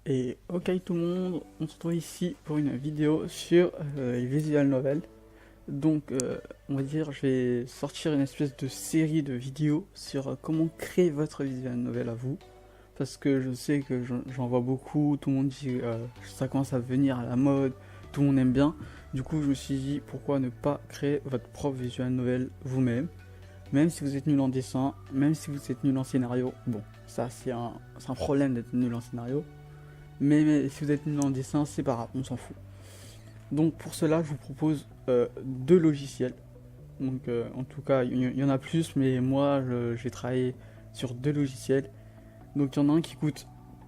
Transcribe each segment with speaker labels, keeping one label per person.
Speaker 1: Et ok tout le monde, on se retrouve ici pour une vidéo sur les visual novels. Donc on va dire je vais sortir une espèce de série de vidéos sur comment créer votre visual novel à vous. Parce que je sais que j'en vois beaucoup, tout le monde dit ça commence à venir à la mode, tout le monde aime bien. Du coup je me suis dit pourquoi ne pas créer votre propre visual novel vous-même. Même si vous êtes nul en dessin, même si vous êtes nul en scénario. Bon, ça c'est un problème d'être nul en scénario. Mais si vous êtes nul en dessin, c'est pas grave, on s'en fout. Donc pour cela, je vous propose deux logiciels. Donc en tout cas, il y en a plus, mais moi j'ai travaillé sur deux logiciels. Donc il y en a un qui coûte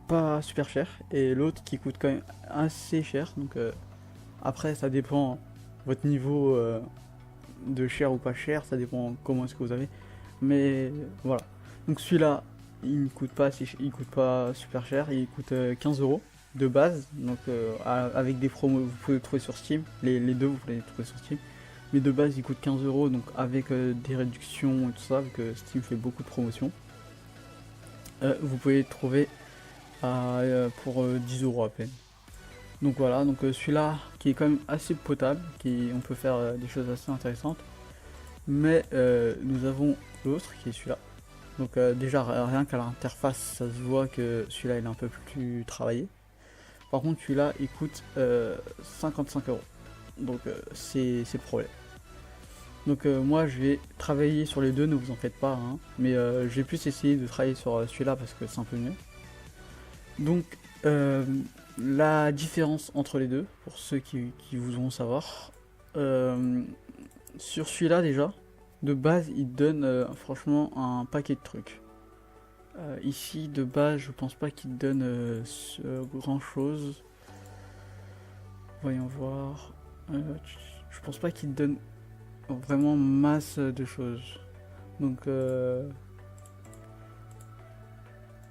Speaker 1: pas super cher et l'autre qui coûte quand même assez cher. Donc après, ça dépend votre niveau de cher ou pas cher, ça dépend comment est-ce que vous avez. Mais voilà. Donc celui-là, il coûte pas super cher, il coûte 15 euros de base. Donc avec des promos, vous pouvez le trouver sur Steam. Les deux, vous pouvez les trouver sur Steam. Mais de base, il coûte 15 euros, donc avec des réductions et tout ça, vu que Steam fait beaucoup de promotions. Vous pouvez le trouver pour 10 euros à peine. Donc voilà, donc celui-là qui est quand même assez potable, on peut faire des choses assez intéressantes. Mais nous avons l'autre qui est celui-là. Donc déjà rien qu'à l'interface, ça se voit que celui-là il est un peu plus travaillé. Par contre celui-là il coûte 55 euros. Donc c'est le problème. Donc moi je vais travailler sur les deux, ne vous en faites pas, hein. Mais je vais plus essayer de travailler sur celui-là parce que c'est un peu mieux. Donc la différence entre les deux, pour ceux qui voudront savoir, sur celui-là déjà, de base il donne franchement un paquet de trucs. Ici de base je pense pas qu'il donne grand chose. Voyons voir. Je pense pas qu'il donne vraiment masse de choses. Donc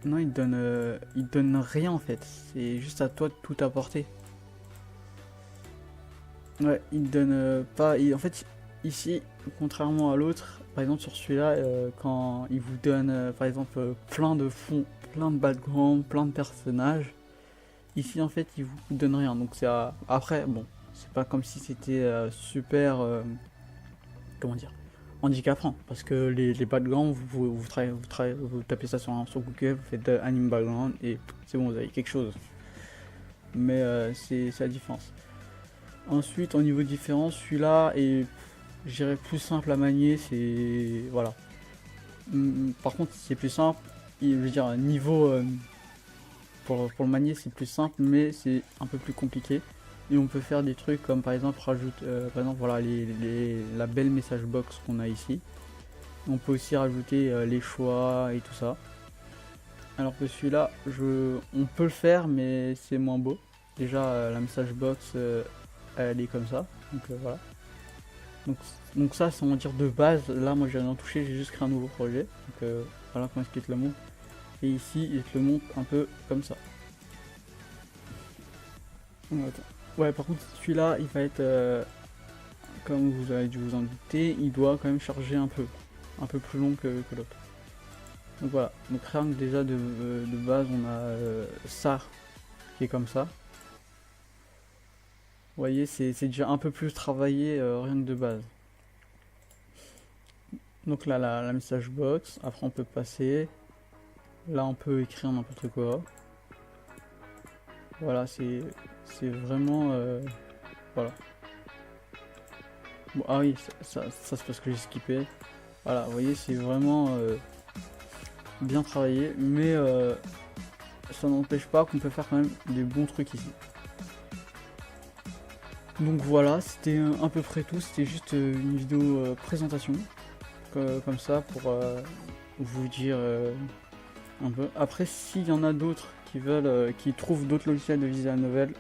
Speaker 1: non, il donne rien en fait. C'est juste à toi de tout apporter. Ouais, il donne pas. En fait, ici, contrairement à l'autre, par exemple sur celui-là, quand il vous donne par exemple plein de fonds, plein de backgrounds, plein de personnages, ici en fait il vous donne rien. Donc c'est après, bon, c'est pas comme si c'était super. Comment dire, handicapant, parce que les backgrounds, vous tapez ça sur Google, vous faites anime background et c'est bon, vous avez quelque chose. Mais c'est la différence. Ensuite, au niveau de différence, celui-là est, je dirais, plus simple à manier, c'est voilà. Par contre, c'est plus simple, je veux dire, niveau pour le manier, c'est plus simple, mais c'est un peu plus compliqué. Et on peut faire des trucs comme par exemple rajouter, par exemple voilà la belle message box qu'on a ici. On peut aussi rajouter les choix et tout ça. Alors que celui-là, on peut le faire, mais c'est moins beau. Déjà la message box, elle est comme ça. Donc voilà. Donc ça, c'est on va dire de base. Là, moi j'ai rien touché, j'ai juste créé un nouveau projet. Donc voilà comment est-ce qu'il te le montre. Et ici, il te le montre un peu comme ça. Ouais, par contre, celui-là, il va être, comme vous avez dû vous en douter, il doit quand même charger un peu plus long que l'autre. Donc voilà, donc rien que déjà de base, on a ça qui est comme ça. Vous voyez, c'est déjà un peu plus travaillé rien que de base. Donc là, la message box, après on peut passer. Là, on peut écrire n'importe quoi. Voilà, c'est vraiment... voilà. Bon, ah oui, ça c'est parce que j'ai skippé. Voilà, vous voyez, c'est vraiment bien travaillé, mais ça n'empêche pas qu'on peut faire quand même des bons trucs ici. Donc voilà, c'était à peu près tout, c'était juste une vidéo présentation, comme ça, pour vous dire un peu. Après, s'il y en a d'autres qui veulent, qui trouvent d'autres logiciels de visual novel,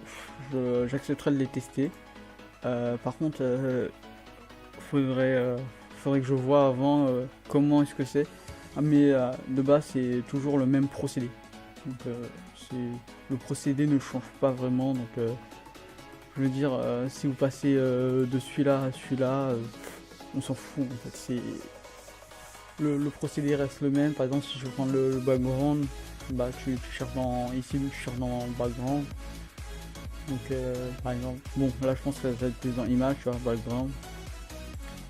Speaker 1: j'accepterai de les tester. Par contre, faudrait que je vois avant comment est-ce que c'est. Ah, mais de base, c'est toujours le même procédé. Donc, le procédé ne change pas vraiment. Donc, je veux dire, si vous passez de celui-là à celui-là, on s'en fout en fait. le procédé reste le même. Par exemple, si je veux prendre le background, bah tu cherches ici, tu cherches dans background. Donc par exemple, bon là je pense que ça va être plus dans image, tu vois, background.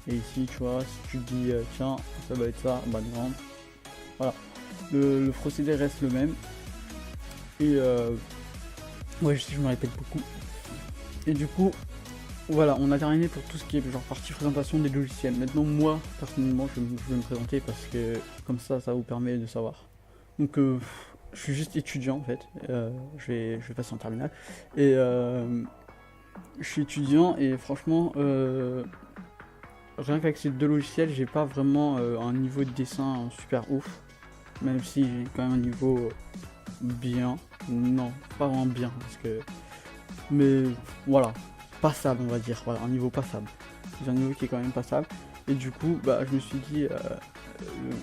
Speaker 1: Et ici tu vois, si tu dis tiens, ça doit être ça, background. Voilà, le procédé reste le même. Et ouais, je sais, je me répète beaucoup. Et du coup, voilà, on a terminé pour tout ce qui est genre partie présentation des logiciels. Maintenant, moi, personnellement, je vais me présenter parce que comme ça vous permet de savoir. Donc, je suis juste étudiant en fait. Je vais passer en terminale. Et je suis étudiant et franchement, rien qu'avec ces deux logiciels, j'ai pas vraiment un niveau de dessin super ouf. Même si j'ai quand même un niveau bien. Non, pas vraiment bien parce que. Mais voilà, passable on va dire, voilà, un niveau passable. J'ai un niveau qui est quand même passable. Et du coup, bah, je me suis dit,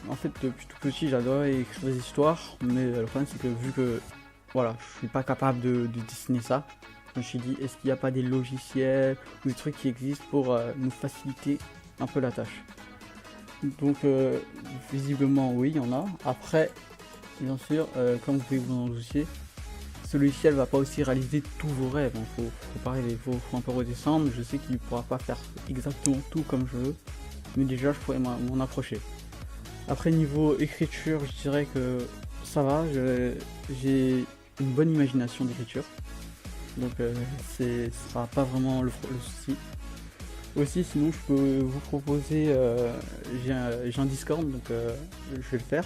Speaker 1: en fait, depuis tout petit, j'adorais écrire des histoires, mais le problème c'est que vu que, voilà, je suis pas capable de dessiner ça, je me suis dit, est-ce qu'il n'y a pas des logiciels ou des trucs qui existent pour nous faciliter un peu la tâche. Donc, visiblement, oui, il y en a. Après, bien sûr, comme vous pouvez vous en douter, ce logiciel va pas aussi réaliser tous vos rêves, hein. Faut un peu redescendre. Je sais qu'il ne pourra pas faire exactement tout comme je veux, mais déjà je pourrais m'en approcher. Après niveau écriture, je dirais que ça va, j'ai une bonne imagination d'écriture, donc ce sera pas vraiment le souci. Aussi sinon je peux vous proposer, j'ai un Discord, donc je vais le faire.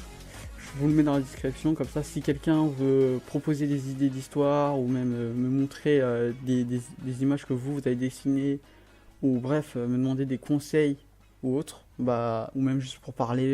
Speaker 1: Je vous le mets dans la description, comme ça si quelqu'un veut proposer des idées d'histoire ou même me montrer des images que vous avez dessinées, ou bref me demander des conseils ou autres, bah, ou même juste pour parler